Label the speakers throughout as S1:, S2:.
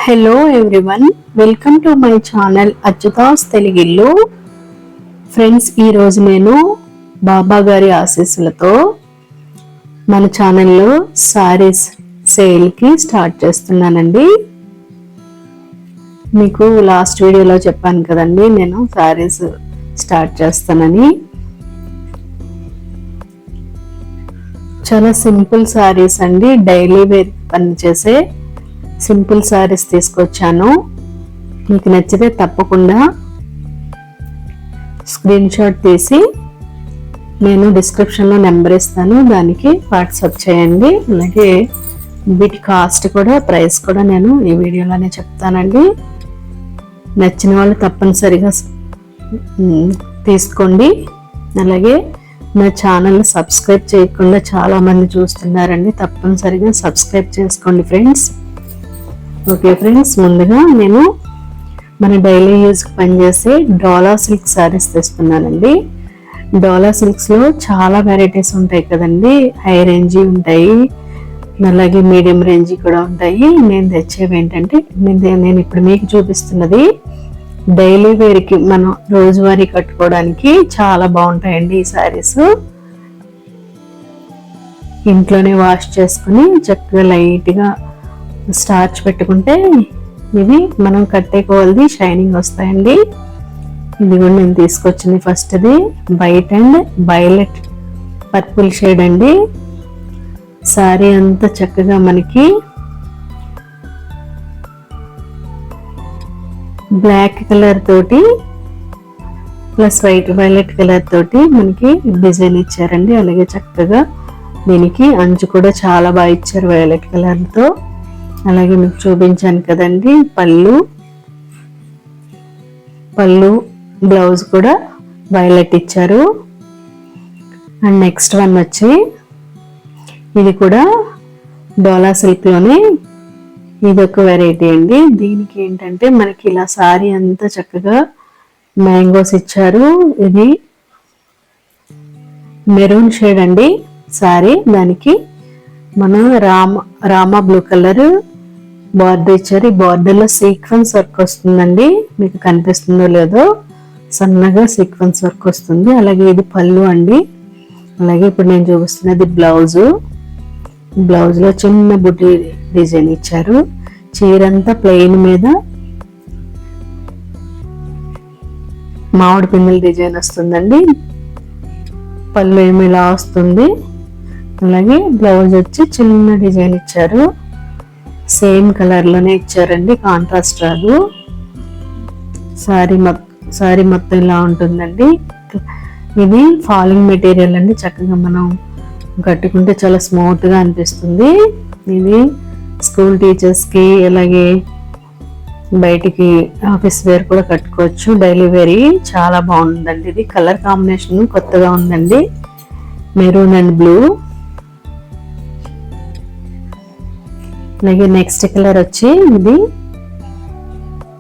S1: Hello everyone, welcome to my channel Achyuta's Telugillu. Friends, ఈరోజు నేను బాబా గారి ఆశీస్సులతో మన ఛానల్లో సారీస్ సేల్కి స్టార్ట్ చేస్తున్నానండి. మీకు లాస్ట్ వీడియోలో చెప్పాను కదండి, నేను సారీస్ స్టార్ట్ చేస్తానని. చాలా సింపుల్ సారీస్ అండి, డైలీ వేర్ పనిచేసే సింపుల్ సారీస్ తీసుకొచ్చాను. మీకు నచ్చితే తప్పకుండా స్క్రీన్ షాట్ తీసి నేను డిస్క్రిప్షన్లో నెంబర్ ఇస్తాను, దానికి వాట్సాప్ చేయండి. అలాగే వీటి కాస్ట్ కూడా, ప్రైస్ కూడా నేను ఈ వీడియోలోనే చెప్తానండి. నచ్చిన వాళ్ళు తప్పనిసరిగా తీసుకోండి. అలాగే నా ఛానల్ సబ్స్క్రైబ్ చేయకుండా చాలామంది చూస్తున్నారండి, తప్పనిసరిగా సబ్స్క్రైబ్ చేసుకోండి ఫ్రెండ్స్. ఓకే ఫ్రెండ్స్, ముందుగా నేను మన డైలీ యూజ్కి పనిచేసే డోలా సిల్క్ శారీస్ తెస్తున్నానండి. డోలా సిల్క్స్లో చాలా వెరైటీస్ ఉంటాయి కదండి, హై రేంజీ ఉంటాయి, అలాగే మీడియం రేంజీ కూడా ఉంటాయి. నేను తెచ్చేవి ఏంటంటే, నేను ఇప్పుడు మీకు చూపిస్తున్నది డైలీ వేర్కి, మనం రోజువారీ కట్టుకోవడానికి చాలా బాగుంటాయండి ఈ శారీస్. ఇంట్లోనే వాష్ చేసుకుని చక్కగా లైట్గా స్టార్చ్ పెట్టుకుంటే ఇవి మనం కట్టేకోవాలిది షైనింగ్ వస్తాయండి. ఇది కూడా నేను తీసుకొచ్చింది ఫస్ట్ది white and violet purple shade అండి. సారీ అంతా చక్కగా మనకి బ్లాక్ కలర్ తోటి ప్లస్ వైలెట్ కలర్ తోటి మనకి డిజైన్ ఇచ్చారండి. అలాగే చక్కగా దీనికి అంచు కూడా చాలా బాగా ఇచ్చారు వైలెట్ కలర్తో. అలాగే మీకు చూపించాను కదండి, పళ్ళు బ్లౌజ్ కూడా వైలెట్ ఇచ్చారు. అండ్ నెక్స్ట్ వన్ వచ్చి ఇది కూడా డోలా సిల్క్లోనే ఇది ఒక వెరైటీ అండి. దీనికి ఏంటంటే మనకి ఇలా సారీ అంతా చక్కగా మ్యాంగోస్ ఇచ్చారు. ఇది మెరూన్ షేడ్ అండి సారీ. దానికి మన రామా బ్లూ కలర్ బార్డర్ ఇచ్చారు. ఈ బార్డర్లో సీక్వెన్స్ వర్క్ వస్తుందండి, మీకు కనిపిస్తుందో లేదో, సన్నగా సీక్వెన్స్ వర్క్ వస్తుంది. అలాగే ఇది పళ్ళు అండి. అలాగే ఇప్పుడు నేను చూపిస్తున్నది బ్లౌజ్లో చిన్న బుట్టి డిజైన్ ఇచ్చారు. చీరంతా ప్లెయిన్ మీద మామిడి పిందెల డిజైన్ వస్తుందండి. పళ్ళు ఏమి ఇలా వస్తుంది. అలాగే బ్లౌజ్ వచ్చి చిన్న డిజైన్ ఇచ్చారు, సేమ్ కలర్లోనే ఇచ్చారండి, కాంట్రాస్ట్ రాదు. సారీ మొత్తం ఇలా ఉంటుందండి. ఇది ఫాలింగ్ మెటీరియల్ అండి, చక్కగా మనం కట్టుకుంటే చాలా స్మూత్గా అనిపిస్తుంది. ఇది స్కూల్ టీచర్స్కి, అలాగే బయటికి ఆఫీస్ వేర్ కూడా కట్టుకోవచ్చు. డైలీ వేర్ చాలా బాగుందండి. ఇది కలర్ కాంబినేషన్ కొత్తగా ఉందండి, మెరూన్ అండ్ బ్లూ. అలాగే నెక్స్ట్ కలర్ వచ్చి ఇది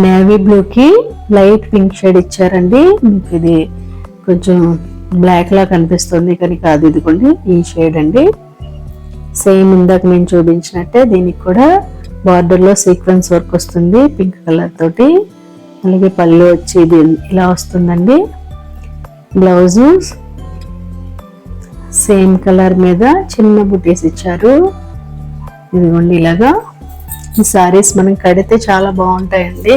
S1: నేవీ బ్లూకి లైట్ పింక్ షేడ్ ఇచ్చారండి. మీకు ఇది కొంచెం బ్లాక్ లా కనిపిస్తుంది కానీ కాదు, ఇదిగోండి ఈ షేడ్ అండి. సేమ్ ఇందాక నేను చూపించినట్టే దీనికి కూడా బార్డర్లో సీక్వెన్స్ వర్క్ వస్తుంది పింక్ కలర్ తోటి. అలాగే పళ్ళు వచ్చి ఇది ఇలా వస్తుందండి. బ్లౌజు సేమ్ కలర్ మీద చిన్న బుటీస్ ఇచ్చారు. ఇదిగోండి ఇలాగా. ఈ సారీస్ మనం కడితే చాలా బాగుంటాయండి.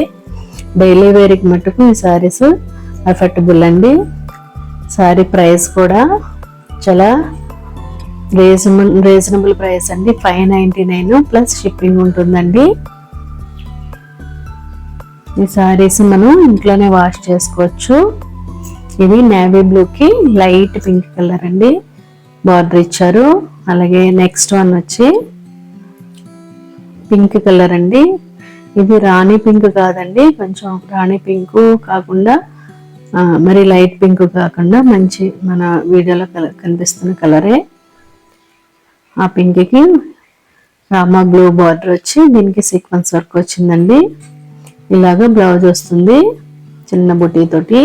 S1: డైలీ వేర్కి మట్టుకు ఈ సారీస్ అఫర్టబుల్ అండి. సారీ ప్రైస్ కూడా చాలా రీజనబుల్ ప్రైస్ అండి, 599 ప్లస్ షిప్పింగ్ ఉంటుందండి. ఈ సారీస్ మనం ఇంట్లోనే వాష్ చేసుకోవచ్చు. ఇది నేవీ బ్లూకి లైట్ పింక్ కలర్ అండి, బార్డర్ ఇచ్చారు. అలాగే నెక్స్ట్ వన్ వచ్చి పింక్ కలర్ అండి. ఇది రాణి పింక్ కాదండి, కొంచెం రాణి పింక్ కాకుండా మరి లైట్ పింక్ కాకుండా మంచి మన వీడియోలో కనిపిస్తున్న కలరే. ఆ పింక్కి రామా బ్లూ బార్డర్ వచ్చి దీనికి సీక్వెన్స్ వర్క్ వచ్చిందండి. ఇలాగా బ్లౌజ్ వస్తుంది చిన్న బుటీ తోటి.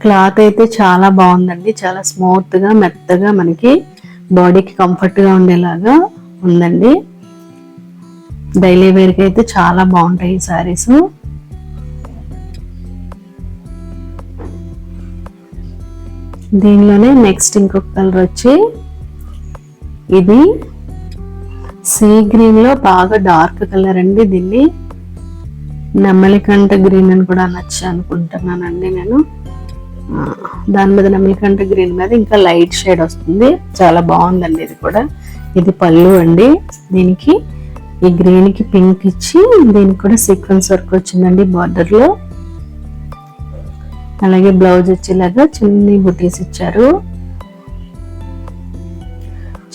S1: క్లాత్ అయితే చాలా బాగుందండి, చాలా స్మూత్గా మెత్తగా మనకి బాడీకి కంఫర్ట్గా ఉండేలాగా ఉందండి. డైలీ వేర్కి అయితే చాలా బాగుంటాయి ఈ శారీస్. దీనిలోనే నెక్స్ట్ ఇంకొక కలర్ వచ్చి ఇది సీ గ్రీన్ లో బాగా డార్క్ కలర్ అండి. దీన్ని నెమలికంఠ గ్రీన్ అని కూడా అనొచ్చు అనుకుంటున్నానండి నేను. దాని మీద నెమలికంఠ గ్రీన్ మీద ఇంకా లైట్ షేడ్ వస్తుంది, చాలా బాగుందండి ఇది కూడా. ఇది పళ్ళు అండి. దీనికి ఈ గ్రీన్ కి పింక్ ఇచ్చి దీనికి కూడా సీక్వెన్స్ వర్క్ వచ్చిందండి బార్డర్ లో. అలాగే బ్లౌజ్ వచ్చేలాగా చిన్ని బుటీస్ ఇచ్చారు.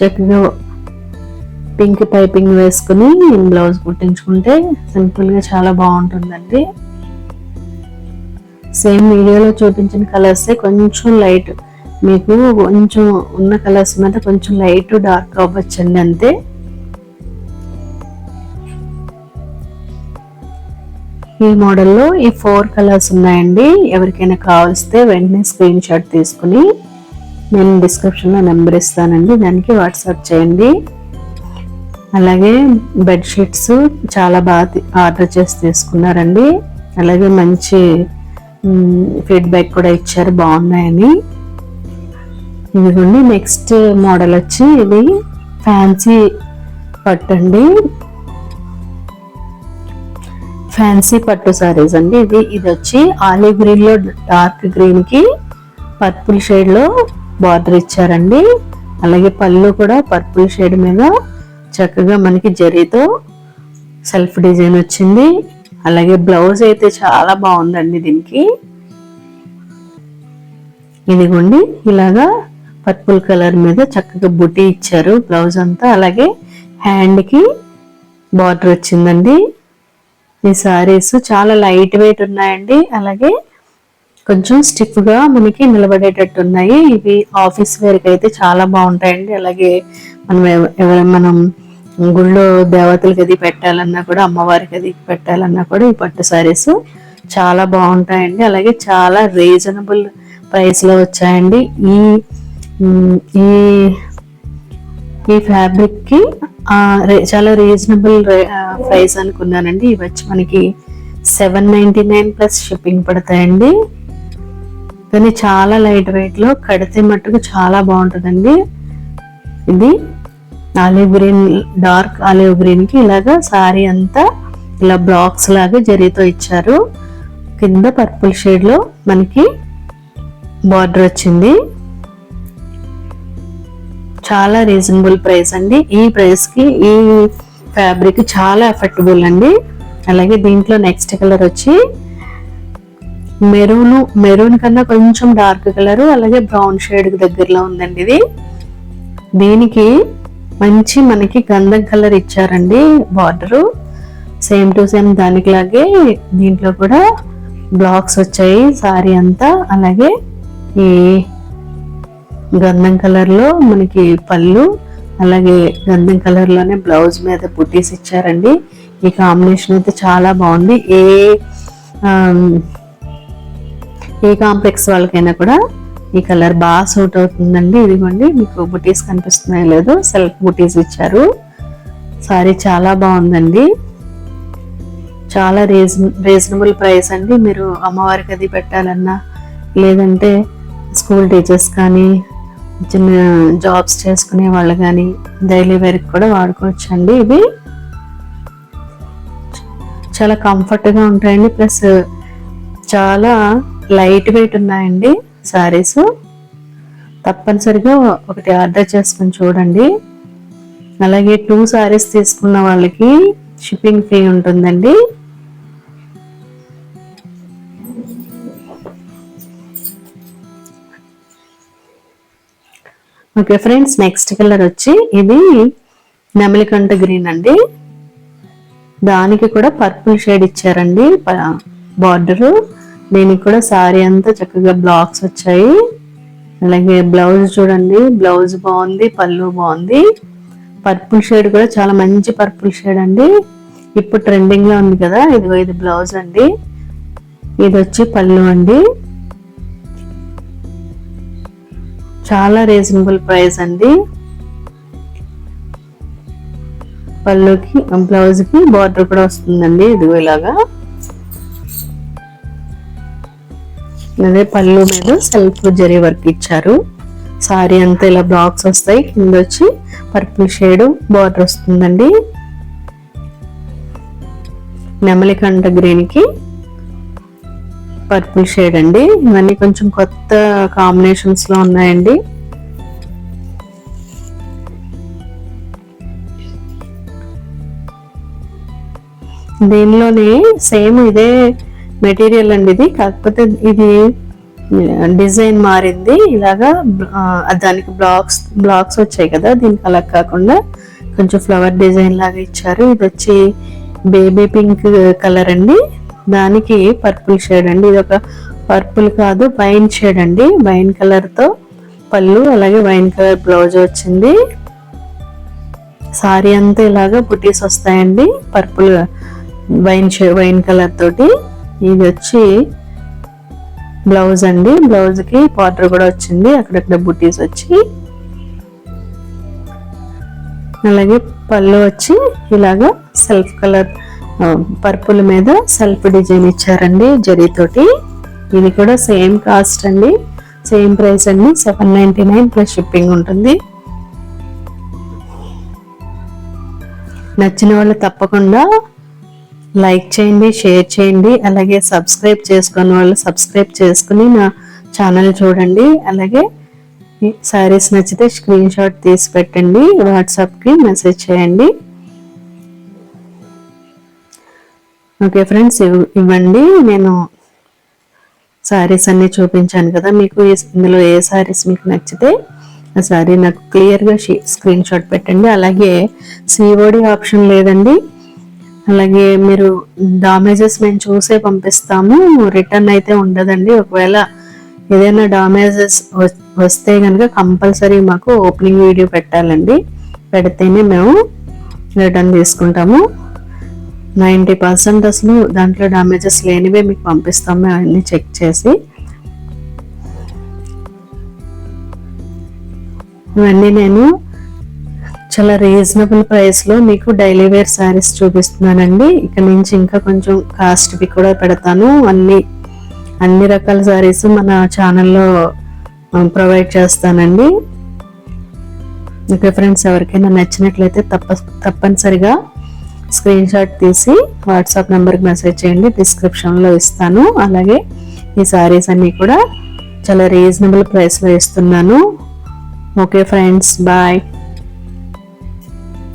S1: చక్కగా పింక్ పైపింగ్ వేసుకుని బ్లౌజ్ కుట్టించుకుంటే సింపుల్ గా చాలా బాగుంటుందండి. సేమ్ వీడియోలో చూపించిన కలర్స్ కొంచెం లైట్, మీకు కొంచెం ఉన్న కలర్స్ మీద కొంచెం లైట్ డార్క్ అవ్వచ్చండి అంతే. ఈ మోడల్లో ఈ 4 కలర్స్ ఉన్నాయండి. ఎవరికైనా కావలిస్తే వెంటనే స్క్రీన్ షాట్ తీసుకుని నేను డిస్క్రిప్షన్లో నెంబర్ ఇస్తానండి, దానికి వాట్సాప్ చేయండి. అలాగే బెడ్షీట్స్ చాలా బాగా ఆర్డర్ చేసి తీసుకున్నారండి. అలాగే మంచి ఫీడ్బ్యాక్ కూడా ఇచ్చారు బాగున్నాయని. ఇదిగోండి నెక్స్ట్ మోడల్ వచ్చి ఇది ఫ్యాన్సీ పట్టు అండి. ఫ్యాన్సీ పట్టు సారీస్ అండి. ఇది వచ్చి ఆలివ్ గ్రీన్ లో డార్క్ గ్రీన్ కి పర్పుల్ షేడ్ లో బార్డర్ ఇచ్చారండి. అలాగే పళ్ళు కూడా పర్పుల్ షేడ్ మీద చక్కగా మనకి జరీతో సెల్ఫ్ డిజైన్ వచ్చింది. అలాగే బ్లౌజ్ అయితే చాలా బాగుందండి దీనికి. ఇదిగోండి ఇలాగా పర్పుల్ కలర్ మీద చక్కగా బుటీ ఇచ్చారు బ్లౌజ్ అంతా. అలాగే హ్యాండ్ కి బార్డర్ వచ్చిందండి. ఈ సారీస్ చాలా లైట్ వెయిట్ ఉన్నాయండి. అలాగే కొంచెం స్టిఫ్ గా మనకి నిలబడేటట్టు ఉన్నాయి. ఇవి ఆఫీస్ వేర్ కి అయితే చాలా బాగుంటాయండి. అలాగే మనం గుళ్ళో దేవతలకి అది పెట్టాలన్నా కూడా, అమ్మవారికి అది పెట్టాలన్నా కూడా ఈ పట్టు సారీస్ చాలా బాగుంటాయండి. అలాగే చాలా రీజనబుల్ ప్రైస్ లో వచ్చాయండి. ఈ ఫ్యాబ్రిక్ కి చాలా రీజనబుల్ ప్రైస్ అనుకున్నానండి. ఇవి వచ్చి మనకి 799 ప్లస్ షిప్పింగ్ పడతాయండి. కానీ చాలా లైట్ వెయిట్ లో కడితే మట్టుకు చాలా బాగుంటుందండి. ఇది olive green, dark olive green కి ఇలాగా సారీ అంతా ఇలా బ్లాక్స్ లాగా జరీతో ఇచ్చారు. కింద పర్పుల్ షేడ్ లో మనకి బార్డర్ వచ్చింది. చాలా రీజనబుల్ ప్రైస్ అండి. ఈ ప్రైస్ కి ఈ ఫ్యాబ్రిక్ చాలా ఎఫెక్టబుల్ అండి. అలాగే దీంట్లో నెక్స్ట్ కలర్ వచ్చి మెరూన్ కన్నా కొంచెం డార్క్ కలర్, అలాగే బ్రౌన్ షేడ్ కి దగ్గరలో ఉందండి ఇది. దీనికి మంచి మనకి గంధం కలర్ ఇచ్చారండి బార్డరు. సేమ్ టు సేమ్ దానికి లాగే దీంట్లో కూడా బ్లాక్స్ వచ్చాయి సారీ అంతా. అలాగే ఈ గంధం కలర్ లో మనకి పళ్ళు, అలాగే గంధం కలర్ లోనే బ్లౌజ్ మీద బుటీస్ ఇచ్చారండి. ఈ కాంబినేషన్ అయితే చాలా బాగుంది. ఏ కాంప్లెక్స్ వాళ్ళకైనా కూడా ఈ కలర్ బాగా సూట్ అవుతుందండి. ఇదిగోండి మీకు బుటీస్ కనిపిస్తున్నాయో లేదో, సెల్ఫ్ బుటీస్ ఇచ్చారు. సారీ చాలా బాగుందండి. చాలా రీజనబుల్ ప్రైస్ అండి. మీరు అమ్మవారికి అది పెట్టాలన్నా, లేదంటే స్కూల్ టీచర్స్ కానీ, చిన్న జాబ్స్ చేసుకునే వాళ్ళు కానీ డైలీ వేర్కి కూడా వాడుకోవచ్చు అండి. ఇవి చాలా కంఫర్ట్గా ఉంటాయండి. ప్లస్ చాలా లైట్ వెయిట్ ఉన్నాయండి సారీస్. తప్పనిసరిగా ఒకటి ఆర్డర్ చేసుకుని చూడండి. అలాగే 2 సారీస్ తీసుకున్న వాళ్ళకి షిప్పింగ్ ఫ్రీ ఉంటుందండి. ఓకే ఫ్రెండ్స్, నెక్స్ట్ కలర్ వచ్చి ఇది నెమలికంఠ గ్రీన్ అండి. దానికి కూడా పర్పుల్ షేడ్ ఇచ్చారండి బార్డరు. దీనికి కూడా సారీ అంతా చక్కగా బ్లాక్స్ వచ్చాయి. అలాగే బ్లౌజ్ చూడండి, బ్లౌజ్ బాగుంది, పళ్ళు బాగుంది. పర్పుల్ షేడ్ కూడా చాలా మంచి పర్పుల్ షేడ్ అండి. ఇప్పుడు ట్రెండింగ్ లో ఉంది కదా. ఇది బ్లౌజ్ అండి. ఇది వచ్చి పళ్ళు అండి. చాలా రీజనబుల్ ప్రైస్ అండి. పళ్ళుకి బ్లౌజ్కి బార్డర్ కూడా వస్తుందండి. ఇదిగో ఇలాగా. అదే పళ్ళు మీద సెల్ఫ్ జరీ వర్క్ ఇచ్చారు. సారీ అంతా ఇలా బ్లాక్స్ వస్తాయి. కింద వచ్చి పర్పుల్ షేడ్ బార్డర్ వస్తుందండి. నెమలికంఠ గ్రీన్ కి పర్పుల్ షేడ్ అండి. ఇవన్నీ కొంచెం కొత్త కాంబినేషన్స్ లో ఉన్నాయండి. దీనిలోనే సేమ్ ఇదే మెటీరియల్ అండి ఇది, కాకపోతే ఇది డిజైన్ మారింది. ఇలాగా దానికి బ్లాక్స్ వచ్చాయి కదా, దీనికి అలా కాకుండా కొంచెం ఫ్లవర్ డిజైన్ లాగా ఇచ్చారు. ఇది వచ్చి బేబీ పింక్ కలర్ అండి, దానికి పర్పుల్ షేడ్ అండి. ఇది ఒక పర్పుల్ కాదు, వైన్ షేడ్ అండి. వైన్ కలర్ తో పళ్ళు, అలాగే వైన్ కలర్ బ్లౌజ్ వచ్చింది. సారీ అంతా ఇలాగా బుటీస్ వస్తాయండి, పర్పుల్ వైన్ కలర్ తోటి. ఇది వచ్చి బ్లౌజ్ అండి, బ్లౌజ్ కి బార్డర్ కూడా వచ్చింది, అక్కడక్కడ బుటీస్ వచ్చి. అలాగే పళ్ళు వచ్చి ఇలాగా సెల్ఫ్ కలర్ పర్పుల్ మీద సెల్ఫ్ డిజైన్ ఇచ్చారండి జరీతోటి. ఇది కూడా సేమ్ కాస్ట్ అండి, సేమ్ ప్రైస్ అండి, 799 ప్లస్ షిప్పింగ్ ఉంటుంది. నచ్చిన వాళ్ళు తప్పకుండా లైక్ చేయండి, షేర్ చేయండి. అలాగే సబ్స్క్రైబ్ చేసుకున్న వాళ్ళు సబ్స్క్రైబ్ చేసుకుని నా ఛానల్ చూడండి. అలాగే శారీస్ నచ్చితే స్క్రీన్ షాట్ తీసి పెట్టండి, వాట్సాప్కి మెసేజ్ చేయండి. ఓకే ఫ్రెండ్స్, ఇవ్వండి. నేను శారీస్ అన్నీ చూపించాను కదా, మీకు ఇందులో ఏ శారీస్ మీకు నచ్చితే ఆ శారీ నాకు క్లియర్గా స్క్రీన్ షాట్ పెట్టండి. అలాగే సిఓడి ఆప్షన్ లేదండి. అలాగే మీరు డామేజెస్ మేము చూసే పంపిస్తాము, రిటర్న్ అయితే ఉండదండి. ఒకవేళ ఏదైనా డామేజెస్ వస్తే కనుక కంపల్సరీ మాకు ఓపెనింగ్ వీడియో పెట్టాలండి, పెడితేనే మేము రిటర్న్ తీసుకుంటాము. 90% అసలు దాంట్లో డామేజెస్ లేనివే మీకు పంపిస్తాము, అన్నీ చెక్ చేసి. ఇవన్నీ నేను చాలా రీజనబుల్ ప్రైస్లో మీకు డైలీ వేర్ శారీస్ చూపిస్తున్నానండి. ఇక్కడ నుంచి ఇంకా కొంచెం కాస్ట్వి కూడా పెడతాను. అన్ని రకాల శారీస్ మన ఛానల్లో ప్రొవైడ్ చేస్తానండి. ఓకే ఫ్రెండ్స్, ఎవరికైనా నచ్చినట్లయితే తప్పనిసరిగా స్క్రీన్ షాట్ తీసి వాట్సాప్ నెంబర్కి మెసేజ్ చేయండి, డిస్క్రిప్షన్లో ఇస్తాను. అలాగే ఈ శారీస్ అన్నీ కూడా చాలా రీజనబుల్ ప్రైస్లో ఇస్తున్నాను. Okay friends, bye.